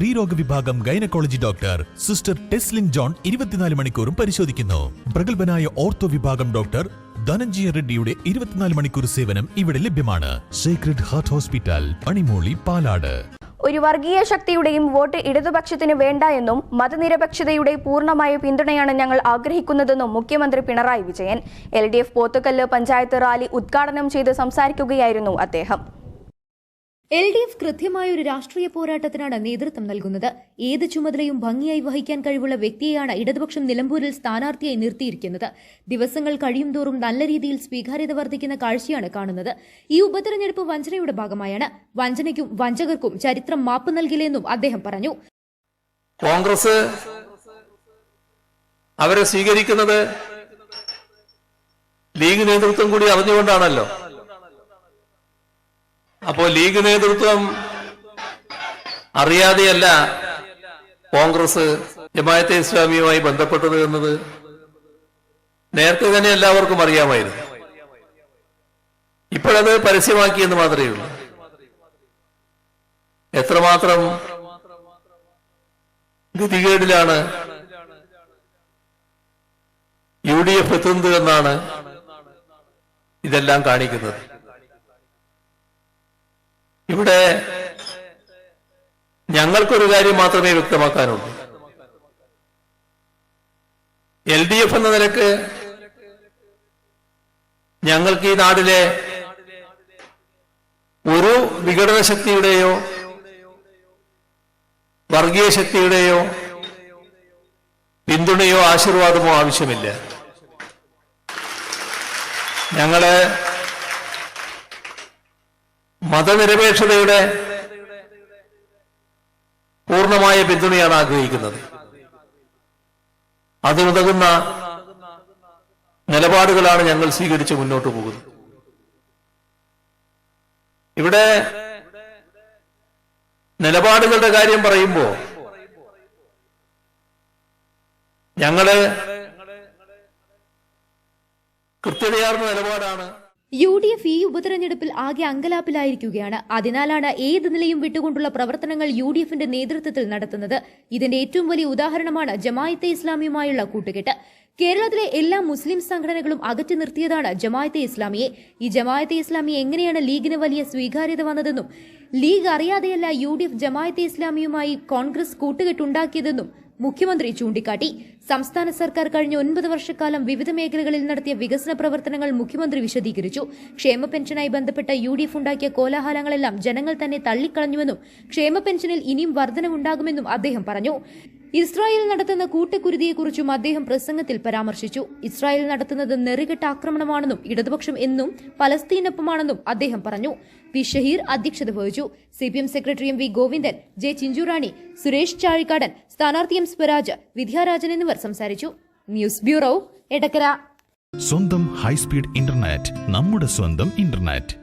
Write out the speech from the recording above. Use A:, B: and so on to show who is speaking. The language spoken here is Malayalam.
A: സ്ത്രീരോഗ വിഭാഗം gynaecology doctor sister Teslin John 24 മണിക്കൂറും പരിശോധിക്കുന്നു. പ്രഗത്ഭനായ ഓർത്തോ വിഭാഗം ഡോക്ടർ ധനഞ്ജയ റെഡ്ഡിയുടെ 24 മണിക്കൂർ സേവനം ഇവിടെ ലഭ്യമാണ്. Sacred heart hospital, Panimooli, Palat.
B: ഒരു വർഗീയ ശക്തിയുടെയും വോട്ട് ഇടതുപക്ഷത്തിന് വേണ്ട എന്നും മതനിരപേക്ഷതയുടെ പൂർണ്ണമായ പിന്തുണയാണ് ഞങ്ങൾ ആഗ്രഹിക്കുന്നതെന്നും മുഖ്യമന്ത്രി പിണറായി വിജയൻ LDF പോത്തുകല്ല് പഞ്ചായത്ത് റാലി ഉദ്ഘാടനം ചെയ്ത് സംസാരിക്കുകയായിരുന്നു അദ്ദേഹം.
C: LDF കൃത്യമായ ഒരു രാഷ്ട്രീയ പോരാട്ടത്തിനാണ് നേതൃത്വം നൽകുന്നത്. ഏത് ചുമതലയും ഭംഗിയായി വഹിക്കാൻ കഴിവുള്ള വ്യക്തിയെയാണ് ഇടതുപക്ഷം നിലമ്പൂരിൽ സ്ഥാനാർത്ഥിയായി നിർത്തിയിരിക്കുന്നത്. ദിവസങ്ങൾ കഴിയുംതോറും നല്ല രീതിയിൽ സ്വീകാര്യത വർദ്ധിക്കുന്ന കാഴ്ചയാണ് കാണുന്നത്. ഈ ഉപതെരഞ്ഞെടുപ്പ് വഞ്ചനയുടെ ഭാഗമായാണ്. വഞ്ചനയ്ക്കും വഞ്ചകർക്കും ചരിത്രം മാപ്പ് നൽകില്ലെന്നും അദ്ദേഹം പറഞ്ഞു.
D: കോൺഗ്രസ് അവരെ സ്വീകരിക്കുന്നത് ലീഗ് നേതൃത്വം കൂടി അറിഞ്ഞുകൊണ്ടാണല്ലോ. അപ്പോ ലീഗ് നേതൃത്വം അറിയാതെയല്ല കോൺഗ്രസ് ജമാഅത്തെ ഇസ്ലാമിയുമായി ബന്ധപ്പെട്ടത് എന്നത് നേരത്തെ തന്നെ എല്ലാവർക്കും അറിയാമായിരുന്നു. ഇപ്പോഴത് പരസ്യമാക്കിയെന്ന് മാത്രമേ ഉള്ളൂ. എത്രമാത്രം ഗതികേടിലാണ് UDF എത്തുന്നത് എന്നാണ് ഇതെല്ലാം കാണിക്കുന്നത്. ഇവിടെ ഞങ്ങൾക്കൊരു കാര്യം മാത്രമേ വ്യക്തമാക്കാനുള്ളൂ. LDF എന്ന നിലക്ക് ഞങ്ങൾക്ക് ഈ നാട്ടിലെ ഒരു വിഘടന ശക്തിയുടെയോ വർഗീയ ശക്തിയുടെയോ പിന്തുണയോ ആശീർവാദമോ ആവശ്യമില്ല. ഞങ്ങള് മതനിരപേക്ഷതയുടെ പൂർണ്ണമായ പിന്തുണയാണ് ആഗ്രഹിക്കുന്നത്. അതിനുതകുന്ന നിലപാടുകളാണ് ഞങ്ങൾ സ്വീകരിച്ച് മുന്നോട്ട് പോകുന്നത്. ഇവിടെ നിലപാടുകളുടെ കാര്യം പറയുമ്പോൾ ഞങ്ങള് കൃത്യതയാർന്ന നിലപാടാണ്.
C: UDF ഈ ഉപതെരഞ്ഞെടുപ്പിൽ ആകെ അങ്കലാപ്പിലായിരിക്കുകയാണ്. അതിനാലാണ് ഏത് നിലയും വിട്ടുകൊണ്ടുള്ള പ്രവർത്തനങ്ങൾ UDFന്റെ നേതൃത്വത്തിൽ നടത്തുന്നത്. ഇതിന്റെ ഏറ്റവും വലിയ ഉദാഹരണമാണ് ജമാഅത്തെ ഇസ്ലാമിയുമായുള്ള കൂട്ടുകെട്ട്. കേരളത്തിലെ എല്ലാ മുസ്ലിം സംഘടനകളും അകറ്റി നിർത്തിയതാണ് ജമാഅത്തെ ഇസ്ലാമിയെ. ഈ ജമാഅത്തെ ഇസ്ലാമി എങ്ങനെയാണ് ലീഗിന് വലിയ സ്വീകാര്യത വന്നതെന്നും ലീഗ് അറിയാതെയല്ല UDF ജമാഅത്തെ ഇസ്ലാമിയുമായി കോൺഗ്രസ് കൂട്ടുകെട്ടുണ്ടാക്കിയതെന്നും മുഖ്യമന്ത്രി ചൂണ്ടിക്കാട്ടി. സംസ്ഥാന സർക്കാർ കഴിഞ്ഞ 9 വർഷക്കാലം വിവിധ മേഖലകളിൽ നടത്തിയ വികസന പ്രവർത്തനങ്ങൾ മുഖ്യമന്ത്രി വിശദീകരിച്ചു. ക്ഷേമ പെൻഷനായി ബന്ധപ്പെട്ട UDF ഉണ്ടാക്കിയ കോലാഹലങ്ങളെല്ലാം ജനങ്ങൾ തന്നെ തള്ളിക്കളഞ്ഞുവെന്നും ക്ഷേമ പെൻഷനിൽ ഇനിയും വർധനവുണ്ടാകുമെന്നും അദ്ദേഹം പറഞ്ഞു. ഇസ്രായേൽ നടത്തുന്ന കൂട്ടക്കുരുതിയെക്കുറിച്ചും അദ്ദേഹം പ്രസംഗത്തിൽ പരാമർശിച്ചു. ഇസ്രായേൽ നടത്തുന്നത് നെറികെട്ട ആക്രമണമാണെന്നും ഇടതുപക്ഷം എന്നും പലസ്തീനൊപ്പമാണെന്നും അദ്ദേഹം പറഞ്ഞു. പി ഷഹീർ അധ്യക്ഷത വഹിച്ചു. CPM secretary MV Govindan, J Chinchu Rani, Suresh Chazhikadan, സ്ഥാനാർത്ഥി M സ്വരാജ്, വിദ്യാരാജൻ എന്നിവർ സംസാരിച്ചു. News bureau, Edakkara.
A: സ്വന്തം ഹൈസ്പീഡ് ഇന്റർനെറ്റ്, നമ്മുടെ സ്വന്തം ഇന്റർനെറ്റ്.